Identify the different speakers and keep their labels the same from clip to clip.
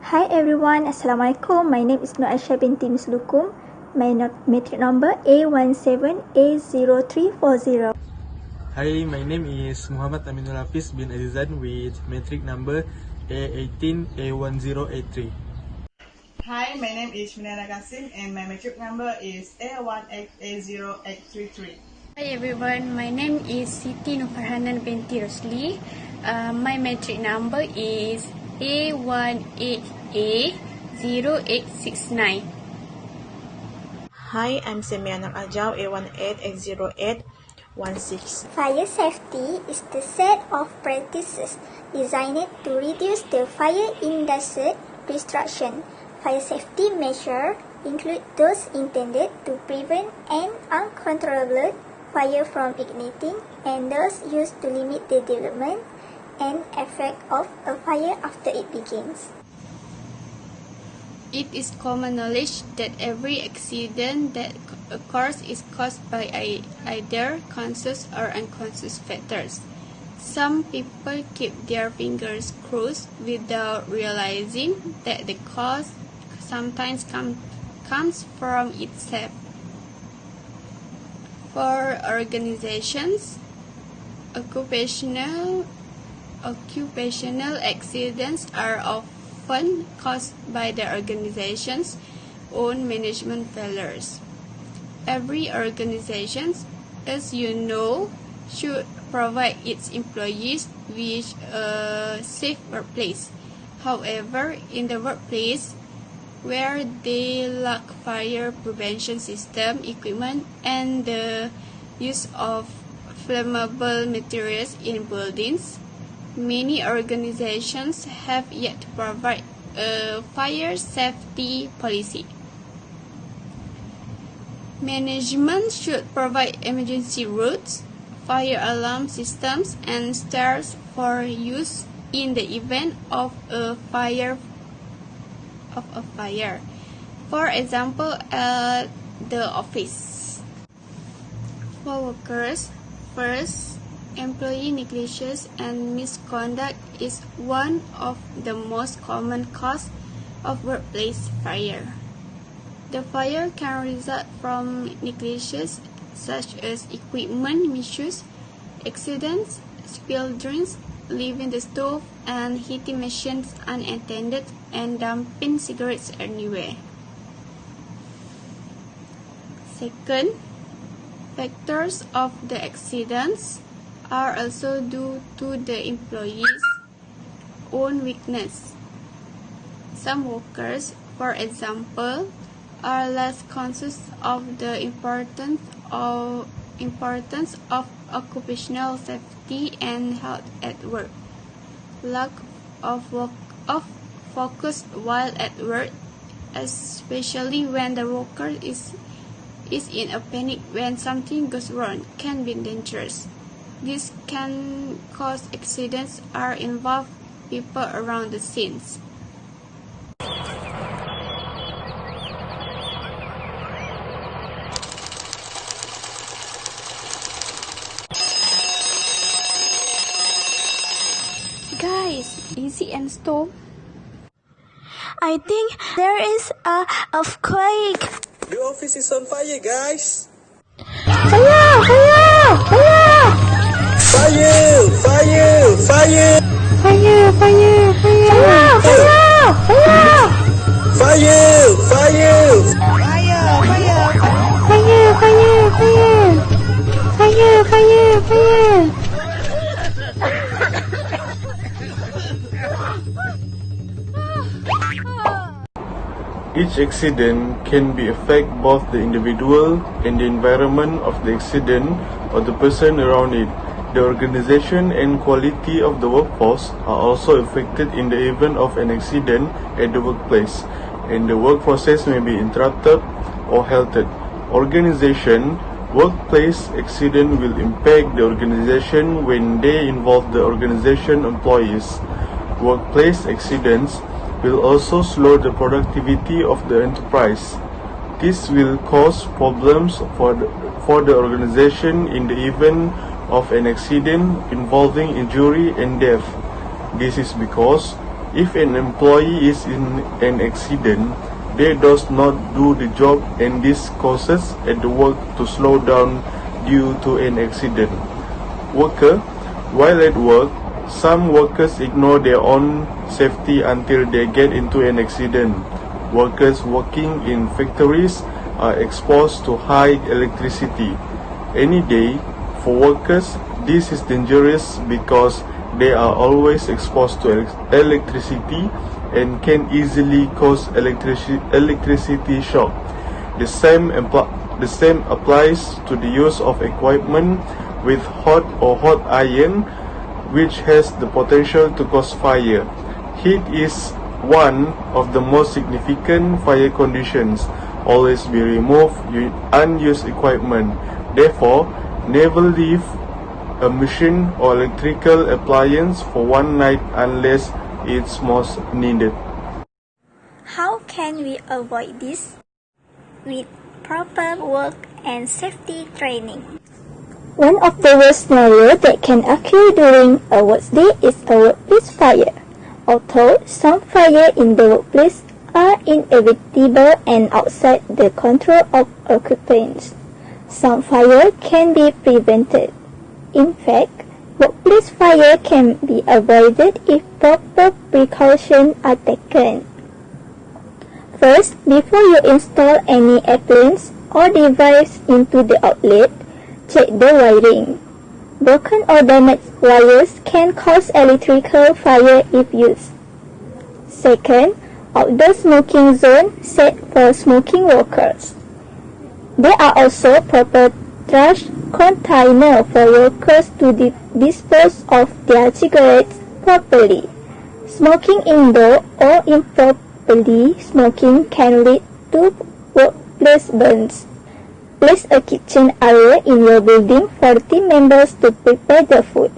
Speaker 1: Hi everyone, Assalamualaikum. My name is Nur Aisyah binti MISLUKUM. My matric number A17A0340.
Speaker 2: Hi, my name is Muhammad AMINUL HAFIZ bin AZIZAN with matric number A18A1083.
Speaker 3: Hi, my name is KASSIM and my matric number is A18A0833.
Speaker 4: Hi everyone, my name is SITI FARHANAN binti RUSLI. My matric number is A18A0869.
Speaker 5: Hi, I'm ANAK AJAU A18X0816.
Speaker 6: Fire safety is the set of practices designed to reduce the fire induced destruction. Fire safety measures include those intended to prevent an uncontrollable fire from igniting and those used to limit the development and effect of a fire after it begins.
Speaker 4: It is common knowledge that every accident that occurs is caused by either conscious or unconscious factors. Some people keep their fingers crossed without realizing that the cause sometimes comes from itself. For organizations, occupational accidents are often caused by the organization's own management failures. Every organization, as you know, should provide its employees with a safe workplace. However, in the workplace, where they lack fire prevention system equipment and the use of flammable materials in buildings, many organizations have yet to provide a fire safety policy. Management should provide emergency routes, fire alarm systems, and stairs for use in the event of a fire. For example, at the office. For workers, first, employee negligence and misconduct is one of the most common causes of workplace fire. The fire can result from negligence such as equipment misuse, accidents, spilled drinks, leaving the stove and heating machines unattended, and dumping cigarettes anywhere. Second, factors of the accidents are also due to the employee's own weakness. Some workers, for example, are less conscious of the importance of occupational safety and health at work. Lack of focus while at work, especially when the worker is in a panic when something goes wrong, can be dangerous. This can cause accidents or involve people around the scenes. Guys, easy and stop.
Speaker 6: I think there is a earthquake.
Speaker 2: The office is on fire, guys!
Speaker 6: Fire! Fire! Fire!
Speaker 2: Fire! Fire! Fire!
Speaker 6: Fire! Fire! Fire! Fire! Fire!
Speaker 2: Fire! Fire!
Speaker 6: Fire! Fire! Fire! Fire! Fire!
Speaker 2: Each accident can be affect both the individual and the environment of the accident or the person around it. The organization and quality of the workforce are also affected in the event of an accident at the workplace, and the work process may be interrupted or halted. Organization workplace accident will impact the organization when they involve the organization employees. Workplace accidents will also slow the productivity of the enterprise. This will cause problems for the organization in the event of an accident involving injury and death. This is because If an employee is in an accident, they does not do the job and this causes at the work to slow down due to an accident. Worker, while at work, some workers ignore their own safety until they get into an accident. Workers working in factories are exposed to high electricity. Any day, for workers, this is dangerous because they are always exposed to electricity and can easily cause electricity shock. The same applies to the use of equipment with hot or hot iron, which has the potential to cause fire. Heat is one of the most significant fire conditions. Always be remove unused equipment. Therefore, never leave a machine or electrical appliance for one night unless it's most needed.
Speaker 6: How can we avoid this? With proper work and safety training.
Speaker 1: One of the worst scenarios that can occur during a workday is a workplace fire. Although some fires in the workplace are inevitable and outside the control of occupants, some fires can be prevented. In fact, workplace fire can be avoided if proper precautions are taken. First, before you install any appliance or device into the outlet, check the wiring. Broken or damaged wires can cause electrical fire if used. Second, outdoor smoking zone set for smoking workers. There are also proper trash containers for workers to dispose of their cigarettes properly. Smoking indoor or improperly smoking can lead to workplace burns. Place a kitchen area in your building for team members to prepare the food.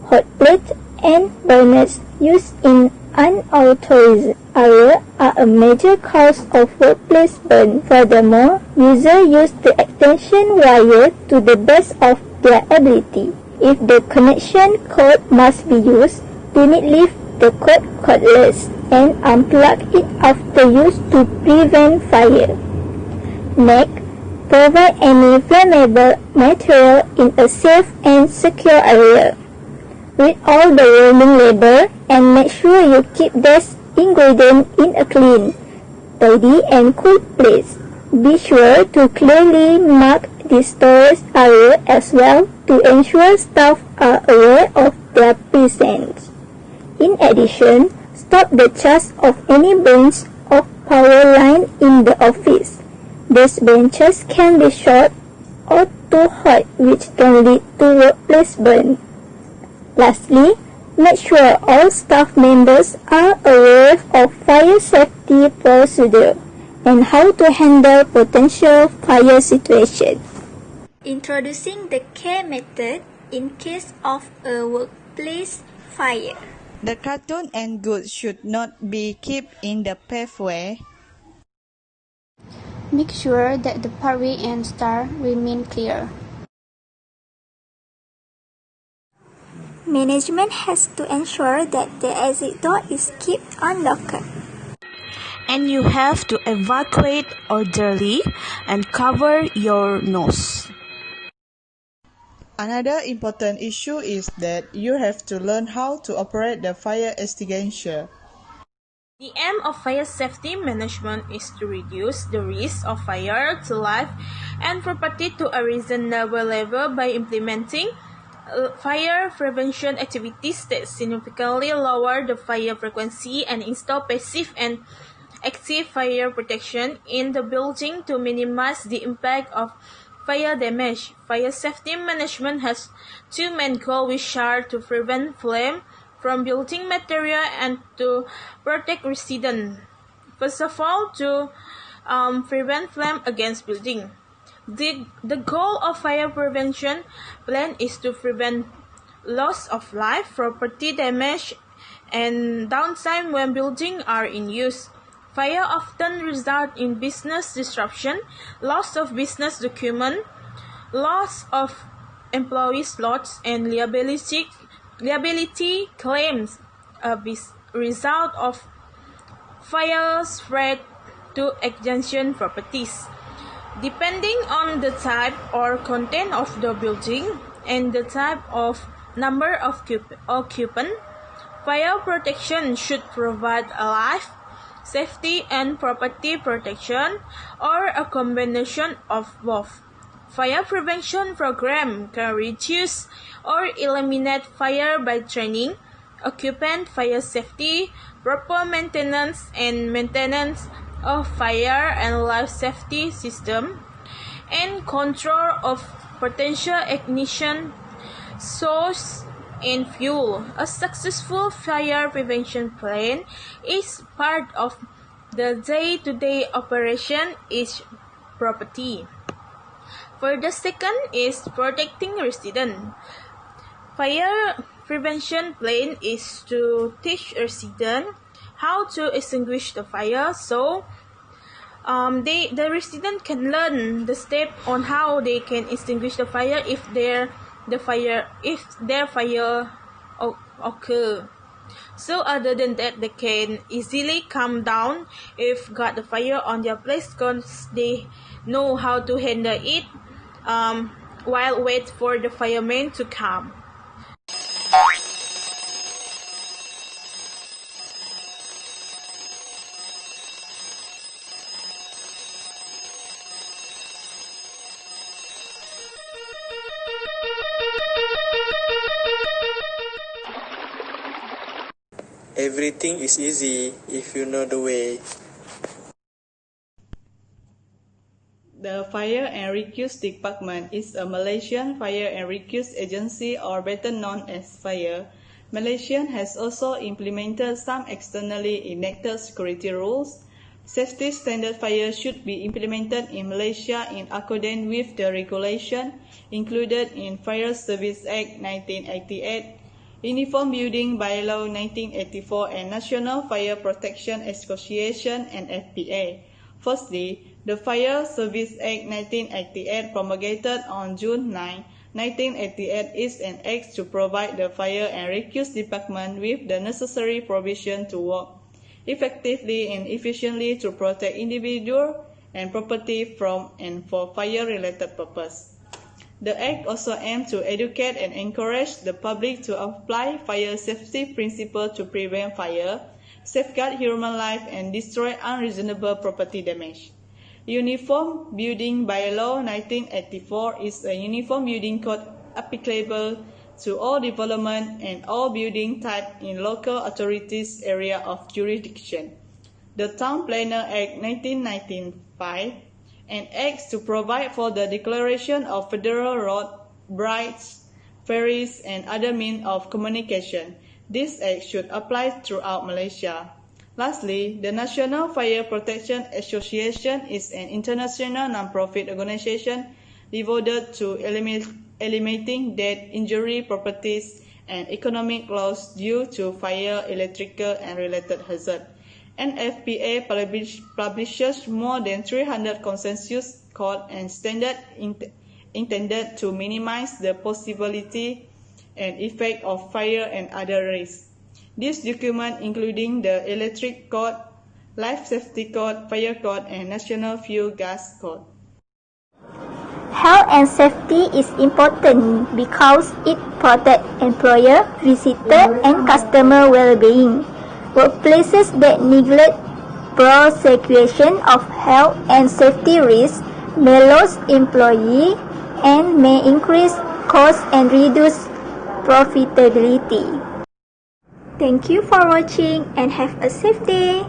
Speaker 1: Hot plates and burners used in unauthorized areas are a major cause of workplace burn. Furthermore, users use the extension wire to the best of their ability. If the connection cord must be used, do not leave the cord cordless and unplug it after use to prevent fire. Next, provide any flammable material in a safe and secure area. Read all the warning label and make sure you keep these ingredients in a clean, tidy and cool place. Be sure to clearly mark the storage area as well to ensure staff are aware of their presence. In addition, stop the charge of any branch of power line in the office. These branches can be short or too hot, which can lead to workplace burn. Lastly, make sure all staff members are aware of fire safety procedure and how to handle potential fire situations.
Speaker 6: Introducing the care method in case of a workplace fire.
Speaker 3: The carton and goods should not be kept in the pathway.
Speaker 4: Make sure that the pathway and start remain clear.
Speaker 6: Management has to ensure that the exit door is kept unlocked.
Speaker 5: And you have to evacuate orderly and cover your nose.
Speaker 3: Another important issue is that you have to learn how to operate the fire extinguisher.
Speaker 7: The aim of fire safety management is to reduce the risk of fire to life and property to a reasonable level by implementing fire prevention activities that significantly lower the fire frequency and install passive and active fire protection in the building to minimize the impact of fire damage. Fire safety management has two main goals, which are to prevent flame from building material and to protect residents. First of all, to prevent flame against building. The goal of fire prevention plan is to prevent loss of life, property damage, and downtime when buildings are in use. Fire often result in business disruption, loss of business document, loss of employees' lots, and liability claims. result of fire spread to adjacent properties. Depending on the type or content of the building and the type of number of occupants, fire protection should provide a life, safety and property protection, or a combination of both. Fire prevention program can reduce or eliminate fire by training, occupant fire safety, proper maintenance and maintenance of fire and life safety system, and control of potential ignition source and fuel. A successful fire prevention plan is part of the day-to-day operation each property. For the second is protecting residents. Fire prevention plan is to teach residents how to extinguish the fire, so the resident can learn the step on how they can extinguish the fire if their fire occur. So other than that, they can easily calm down if got the fire on their place, because they know how to handle it while wait for the firemen to come.
Speaker 8: Everything is easy if you know the way.
Speaker 3: The Fire and Rescue Department is a Malaysian fire and rescue agency, or better known as FIRE. Malaysia has also implemented some externally enacted security rules. Safety standard fire should be implemented in Malaysia in accordance with the regulation included in Fire Service Act 1988, Uniform Building Bylaw 1984, and National Fire Protection Association and FPA. Firstly, the Fire Service Act 1988, promulgated on June 9, 1988, is an act to provide the Fire and Rescue Department with the necessary provision to work effectively and efficiently to protect individuals and property from and for fire-related purposes. The Act also aims to educate and encourage the public to apply fire safety principles to prevent fire, safeguard human life, and destroy unreasonable property damage. Uniform Building Bylaw 1984 is a uniform building code applicable to all development and all building types in local authorities' area of jurisdiction. The Town Planner Act 1995 and acts to provide for the declaration of federal roads, bridges, ferries, and other means of communication. This act should apply throughout Malaysia. Lastly, the National Fire Protection Association is an international non-profit organization devoted to eliminating death, injury, properties, and economic loss due to fire, electrical, and related hazards. NFPA publishes more than 300 consensus codes and standards intended to minimize the possibility and effect of fire and other risks. This document, including the Electric Code, Life Safety Code, Fire Code, and National Fuel Gas Code.
Speaker 1: Health and safety is important because it protects employer, visitor, and customer well-being. Workplaces that neglect prosecution of health and safety risks may lose employees and may increase costs and reduce profitability. Thank you for watching and have a safe day.